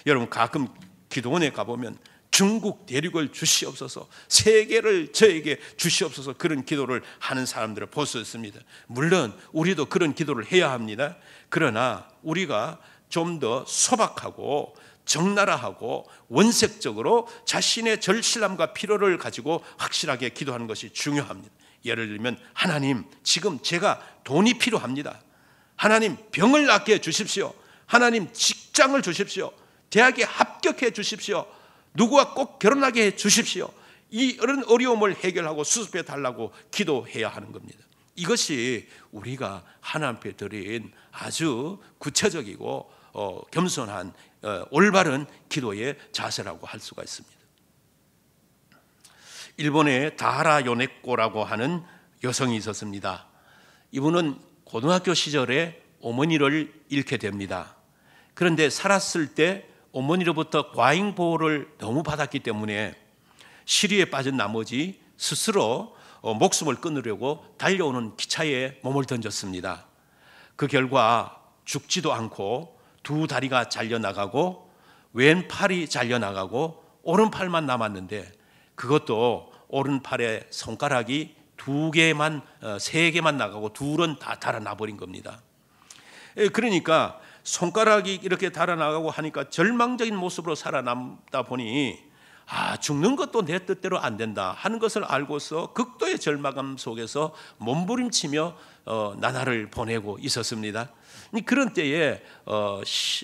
여러분 가끔 기도원에 가보면 중국 대륙을 주시옵소서, 세계를 저에게 주시옵소서 그런 기도를 하는 사람들을 볼 수 있습니다. 물론 우리도 그런 기도를 해야 합니다. 그러나 우리가 좀 더 소박하고 적나라하고 원색적으로 자신의 절실함과 필요를 가지고 확실하게 기도하는 것이 중요합니다. 예를 들면 하나님 지금 제가 돈이 필요합니다. 하나님 병을 낫게 해 주십시오. 하나님 직장을 주십시오. 대학에 합격해 주십시오. 누구와 꼭 결혼하게 해 주십시오. 이런 어려움을 해결하고 수습해 달라고 기도해야 하는 겁니다. 이것이 우리가 하나님 앞에 드린 아주 구체적이고 겸손한 올바른 기도의 자세라고 할 수가 있습니다. 일본에 다하라 요네코라고 하는 여성이 있었습니다. 이분은 고등학교 시절에 어머니를 잃게 됩니다. 그런데 살았을 때 어머니로부터 과잉 보호를 너무 받았기 때문에 시리에 빠진 나머지 스스로 목숨을 끊으려고 달려오는 기차에 몸을 던졌습니다. 그 결과 죽지도 않고 두 다리가 잘려나가고 왼팔이 잘려나가고 오른팔만 남았는데 그것도 오른팔에 손가락이 세 개만 나가고 둘은 다 달아나버린 겁니다. 그러니까 손가락이 이렇게 달아나가고 하니까 절망적인 모습으로 살아남다 보니 죽는 것도 내 뜻대로 안 된다 하는 것을 알고서 극도의 절망감 속에서 몸부림치며 나날을 보내고 있었습니다. 그런 때에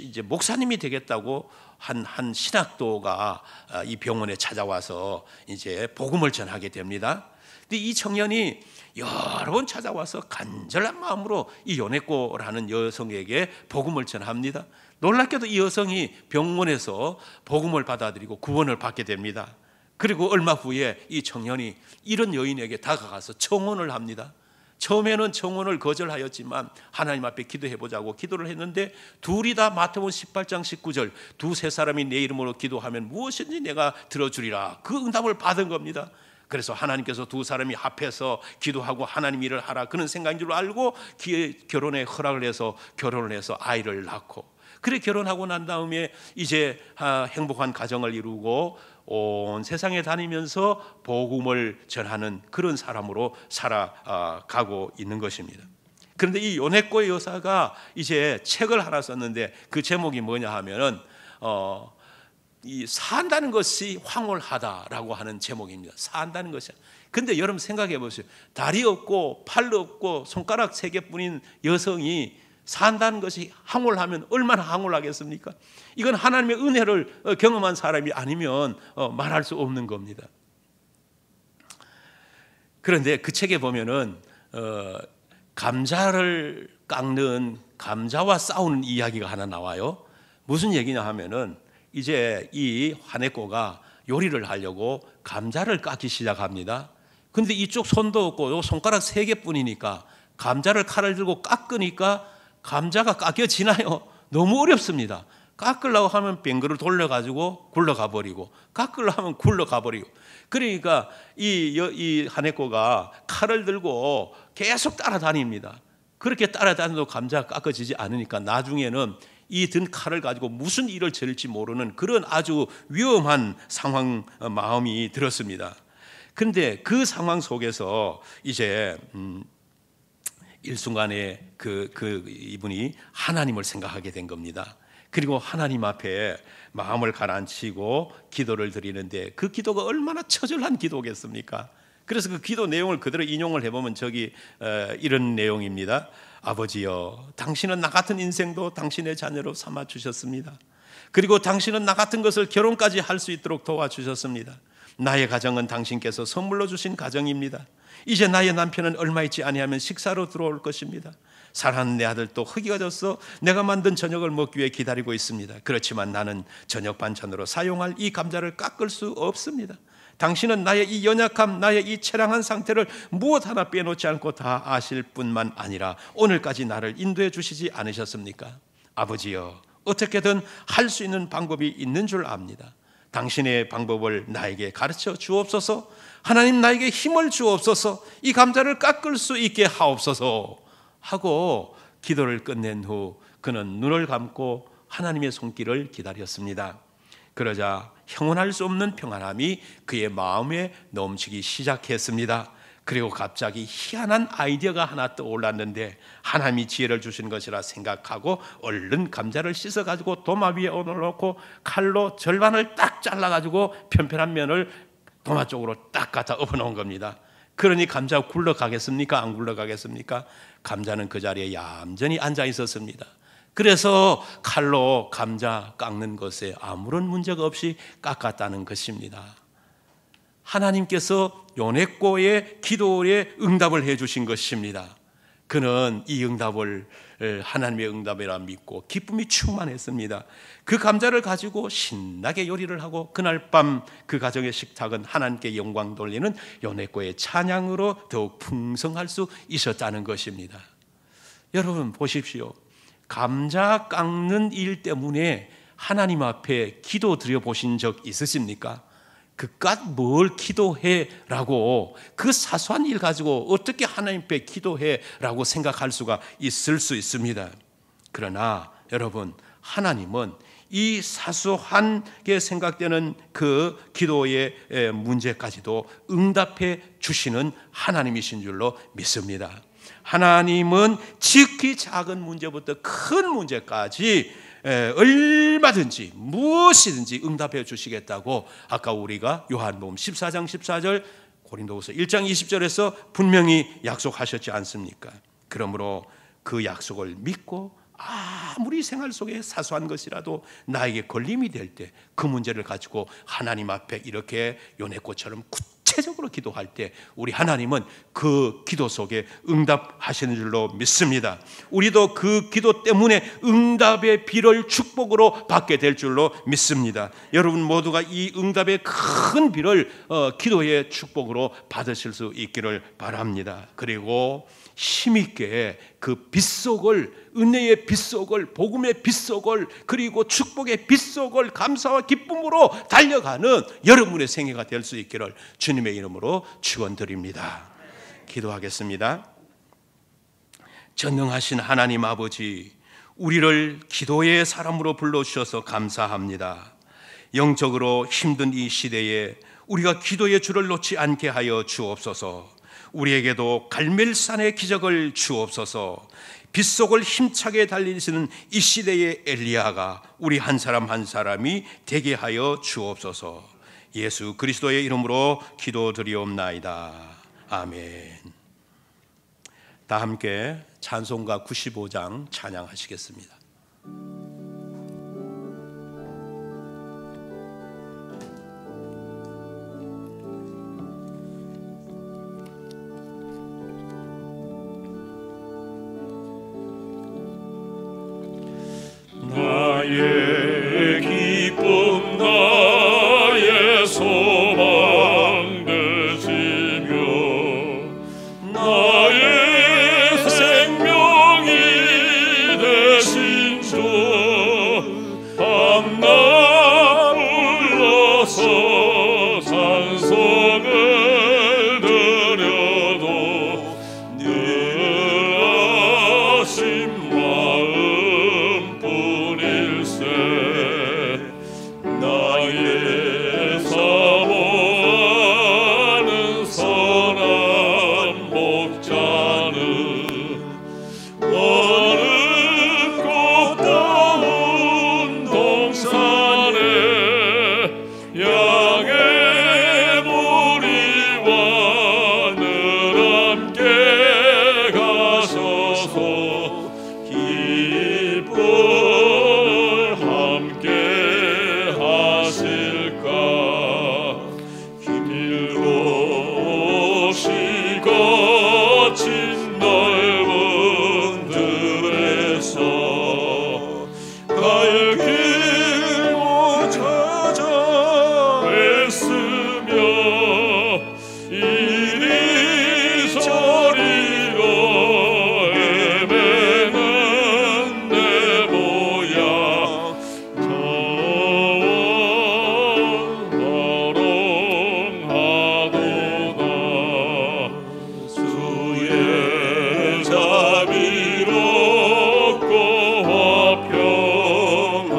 이제 목사님이 되겠다고 한 신학도가 이 병원에 찾아와서 이제 복음을 전하게 됩니다. 근데 이 청년이 여러 번 찾아와서 간절한 마음으로 이 요네코라는 여성에게 복음을 전합니다. 놀랍게도 이 여성이 병원에서 복음을 받아들이고 구원을 받게 됩니다. 그리고 얼마 후에 이 청년이 이런 여인에게 다가가서 청혼을 합니다. 처음에는 청혼을 거절하였지만 하나님 앞에 기도해보자고 기도를 했는데 둘이 다 마태복음 18장 19절 두세 사람이 내 이름으로 기도하면 무엇인지 내가 들어주리라 그 응답을 받은 겁니다. 그래서 하나님께서 두 사람이 합해서 기도하고 하나님 일을 하라 그런 생각인 줄 알고 결혼에 허락을 해서 결혼을 해서 아이를 낳고 그래 결혼하고 난 다음에 이제 행복한 가정을 이루고 온 세상에 다니면서 복음을 전하는 그런 사람으로 살아가고 있는 것입니다. 그런데 이 요네코 여사가 이제 책을 하나 썼는데 그 제목이 뭐냐 하면은 이 산다는 것이 황홀하다라고 하는 제목입니다. 산다는 것이. 근데 여러분 생각해 보세요. 다리 없고 팔 없고 손가락 3개뿐인 여성이 산다는 것이 황홀하면 얼마나 황홀하겠습니까? 이건 하나님의 은혜를 경험한 사람이 아니면 말할 수 없는 겁니다. 그런데 그 책에 보면은 감자를 깎는 감자와 싸우는 이야기가 하나 나와요. 무슨 얘기냐 하면은 이제 이 화네코가 요리를 하려고 감자를 깎기 시작합니다. 근데 이쪽 손도 없고 손가락 3개뿐이니까 감자를 칼을 들고 깎으니까 감자가 깎여지나요? 너무 어렵습니다. 깎으려고 하면 뱅글을 돌려가지고 굴러가 버리고, 깎으려고 하면 굴러가 버리고. 그러니까 이 하네코가 칼을 들고 계속 따라다닙니다. 그렇게 따라다녀도 감자가 깎아지지 않으니까 나중에는 이 든 칼을 가지고 무슨 일을 저릴지 모르는 그런 아주 위험한 상황, 마음이 들었습니다. 그런데 그 상황 속에서 이제 일순간에 이분이 하나님을 생각하게 된 겁니다. 그리고 하나님 앞에 마음을 가라앉히고 기도를 드리는데 그 기도가 얼마나 처절한 기도겠습니까? 그래서 그 기도 내용을 그대로 인용을 해보면 저기 이런 내용입니다. 아버지여, 당신은 나 같은 인생도 당신의 자녀로 삼아 주셨습니다. 그리고 당신은 나 같은 것을 결혼까지 할 수 있도록 도와주셨습니다. 나의 가정은 당신께서 선물로 주신 가정입니다. 이제 나의 남편은 얼마 있지 아니하면 식사로 들어올 것입니다. 사랑하는 내 아들도 허기가 져서 내가 만든 저녁을 먹기 위해 기다리고 있습니다. 그렇지만 나는 저녁 반찬으로 사용할 이 감자를 깎을 수 없습니다. 당신은 나의 이 연약함, 나의 이 처량한 상태를 무엇 하나 빼놓지 않고 다 아실 뿐만 아니라 오늘까지 나를 인도해 주시지 않으셨습니까? 아버지여, 어떻게든 할 수 있는 방법이 있는 줄 압니다. 당신의 방법을 나에게 가르쳐 주옵소서. 하나님, 나에게 힘을 주옵소서. 이 감자를 깎을 수 있게 하옵소서 하고 기도를 끝낸 후 그는 눈을 감고 하나님의 손길을 기다렸습니다. 그러자 형언할 수 없는 평안함이 그의 마음에 넘치기 시작했습니다. 그리고 갑자기 희한한 아이디어가 하나 떠올랐는데 하나님이 지혜를 주신 것이라 생각하고 얼른 감자를 씻어가지고 도마 위에 올려놓고 칼로 절반을 딱 잘라가지고 편편한 면을 도마 쪽으로 딱 갖다 엎어놓은 겁니다. 그러니 감자가 굴러가겠습니까? 안 굴러가겠습니까? 감자는 그 자리에 얌전히 앉아 있었습니다. 그래서 칼로 감자 깎는 것에 아무런 문제가 없이 깎았다는 것입니다. 하나님께서 요네코의 기도에 응답을 해주신 것입니다. 그는 이 응답을 하나님의 응답이라 믿고 기쁨이 충만했습니다. 그 감자를 가지고 신나게 요리를 하고 그날 밤 그 가정의 식탁은 하나님께 영광 돌리는 요네코의 찬양으로 더욱 풍성할 수 있었다는 것입니다. 여러분 보십시오. 감자 깎는 일 때문에 하나님 앞에 기도 드려 보신 적 있으십니까? 그깟 뭘 기도해라고, 그 사소한 일 가지고 어떻게 하나님 앞에 기도해라고 생각할 수가 있을 수 있습니다. 그러나 여러분, 하나님은 이 사소하게 생각되는 그 기도의 문제까지도 응답해 주시는 하나님이신 줄로 믿습니다. 하나님은 지극히 작은 문제부터 큰 문제까지 얼마든지 무엇이든지 응답해 주시겠다고 아까 우리가 요한복음 14장 14절, 고린도후서 1장 20절에서 분명히 약속하셨지 않습니까? 그러므로 그 약속을 믿고 아무리 생활 속에 사소한 것이라도 나에게 걸림이 될 때 그 문제를 가지고 하나님 앞에 이렇게 요네코처럼 구체적으로 기도할 때 우리 하나님은 그 기도 속에 응답하시는 줄로 믿습니다. 우리도 그 기도 때문에 응답의 비를 축복으로 받게 될 줄로 믿습니다. 여러분 모두가 이 응답의 큰 비를 기도의 축복으로 받으실 수 있기를 바랍니다. 그리고 힘있게 그 빗속을, 은혜의 빗속을, 복음의 빗속을, 그리고 축복의 빗속을 감사와 기쁨으로 달려가는 여러분의 생애가 될 수 있기를 주님의 이름으로 축원드립니다. 기도하겠습니다. 전능하신 하나님 아버지, 우리를 기도의 사람으로 불러주셔서 감사합니다. 영적으로 힘든 이 시대에 우리가 기도의 줄을 놓지 않게 하여 주옵소서. 우리에게도 갈멜산의 기적을 주옵소서. 빗속을 힘차게 달리시는 이 시대의 엘리야가 우리 한 사람 한 사람이 되게 하여 주옵소서. 예수 그리스도의 이름으로 기도드리옵나이다. 아멘. 다 함께 찬송가 95장 찬양하시겠습니다. 나의 기쁨 나의 소망 되시며 나의 생명이 되신 주 밤낮 불러서 찬송을 드려도 늘 아심 나의 사모하는 선한 목자는 어느 꽃다운 동산에 양의 무리와 늘 함께 가셔서 기쁨 함께 하실까. 길고 시거친 넓은 들에서 갈 길 못 찾아 애쓰며 이리저리로 헤매는 내 모양 하도다. 주의 자비롭고 화평한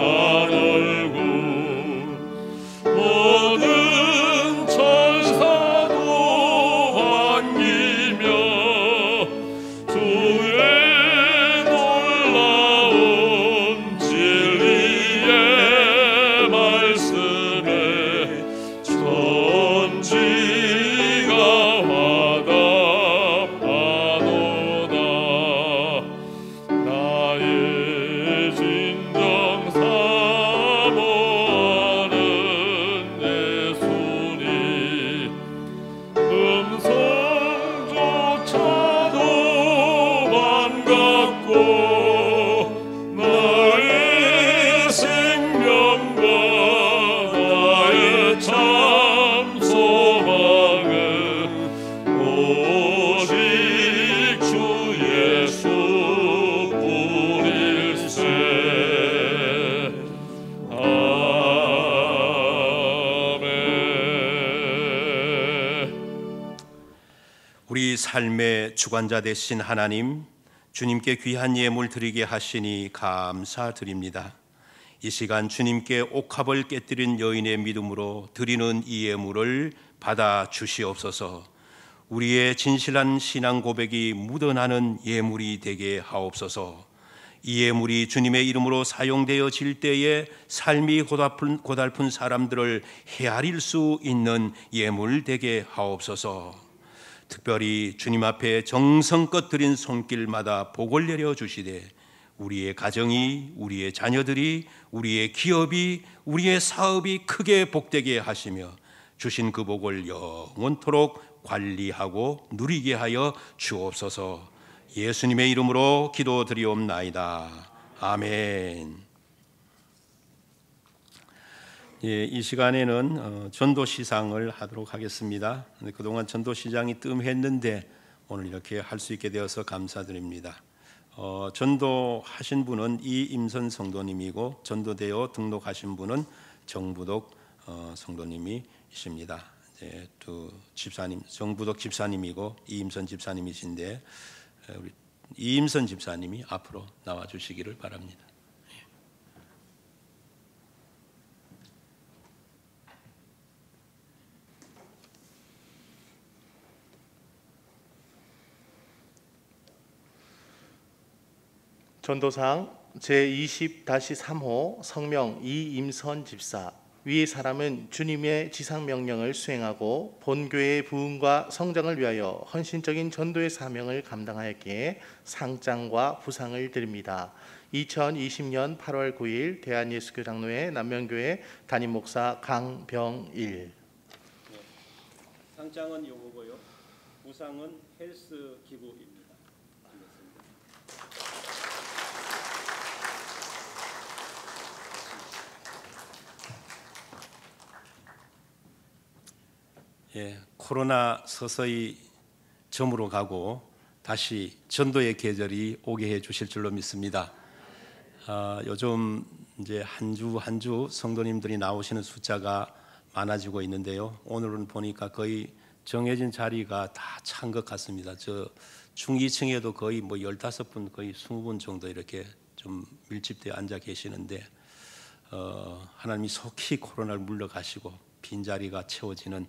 얼굴 모든 천사도 반기며 주의 놀라운 진리의 말씀에 천지가 화답하도다. 나의 진정 사모하는 내 손이 음성조차도 반갑고 나의 생명과 나의 참 소망은 오직 주 예수뿐일세. 아멘. 우리 삶의 주관자 되신 하나님, 주님께 귀한 예물 드리게 하시니 감사드립니다. 이 시간 주님께 옥합을 깨뜨린 여인의 믿음으로 드리는 이 예물을 받아 주시옵소서. 우리의 진실한 신앙 고백이 묻어나는 예물이 되게 하옵소서. 이 예물이 주님의 이름으로 사용되어질 때에 삶이 고달픈 사람들을 헤아릴 수 있는 예물 되게 하옵소서. 특별히 주님 앞에 정성껏 드린 손길마다 복을 내려 주시되 우리의 가정이, 우리의 자녀들이, 우리의 기업이, 우리의 사업이 크게 복되게 하시며 주신 그 복을 영원토록 관리하고 누리게 하여 주옵소서. 예수님의 이름으로 기도드리옵나이다. 아멘. 예, 이 시간에는 전도 시상을 하도록 하겠습니다. 그동안 전도 시장이 뜸했는데 오늘 이렇게 할 수 있게 되어서 감사드립니다. 전도하신 분은 이임선 성도님이고 전도되어 등록하신 분은 정부덕 성도님이십니다. 이제 두 집사님, 정부덕 집사님이고 이임선 집사님이신데 우리 이임선 집사님이 앞으로 나와 주시기를 바랍니다. 전도상 제20-3호 성명 이임선 집사. 위 사람은 주님의 지상명령을 수행하고 본교회의 부흥과 성장을 위하여 헌신적인 전도의 사명을 감당하였기에 상장과 부상을 드립니다. 2020년 8월 9일 대한예수교장로회 남면교회 담임목사 강병일. 상장은 요거고요. 부상은 헬스 기구입니다. 예, 코로나 서서히 저물어 가고 다시 전도의 계절이 오게 해 주실 줄로 믿습니다. 요즘 이제 한 주 성도님들이 나오시는 숫자가 많아지고 있는데요. 오늘은 보니까 거의 정해진 자리가 다 찬 것 같습니다. 저 중기층에도 거의 뭐 15분, 거의 20분 정도 이렇게 좀 밀집되어 앉아 계시는데 하나님이 속히 코로나를 물러가시고 빈자리가 채워지는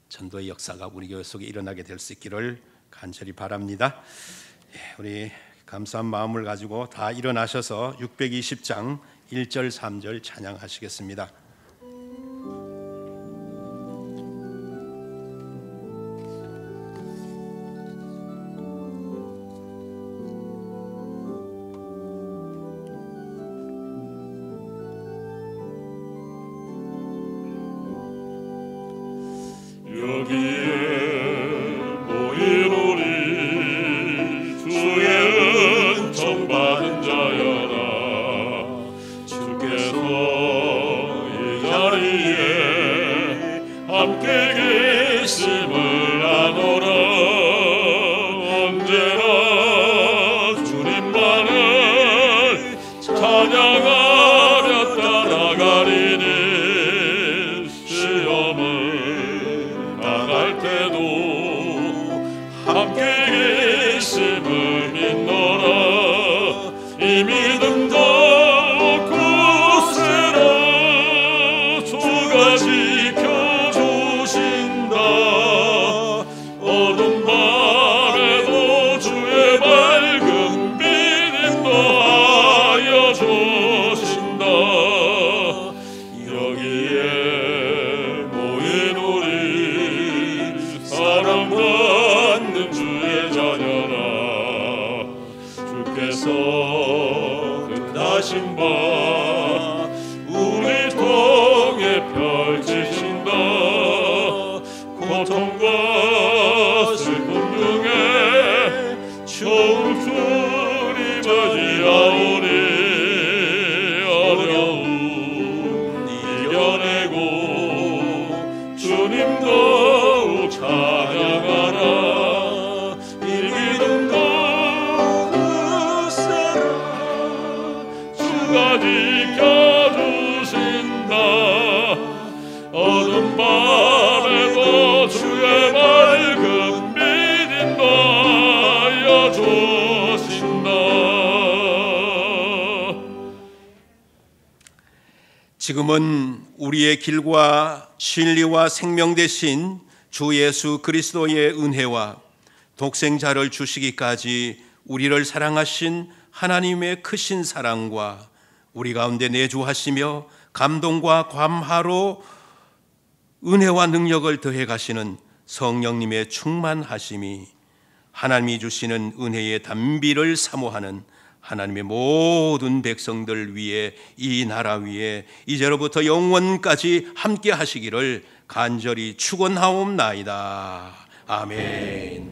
전도의 역사가 우리 교회 속에 일어나게 될 수 있기를 간절히 바랍니다. 우리 감사한 마음을 가지고 다 일어나셔서 620장 1절 3절 찬양하시겠습니다. 지금은 우리의 길과 진리와 생명 되신 주 예수 그리스도의 은혜와 독생자를 주시기까지 우리를 사랑하신 하나님의 크신 사랑과 우리 가운데 내주하시며 감동과 감화로 은혜와 능력을 더해 가시는 성령님의 충만하심이 하나님이 주시는 은혜의 단비를 사모하는 하나님의 모든 백성들 위에, 이 나라 위에 이제로부터 영원까지 함께 하시기를 간절히 축원하옵나이다. 아멘.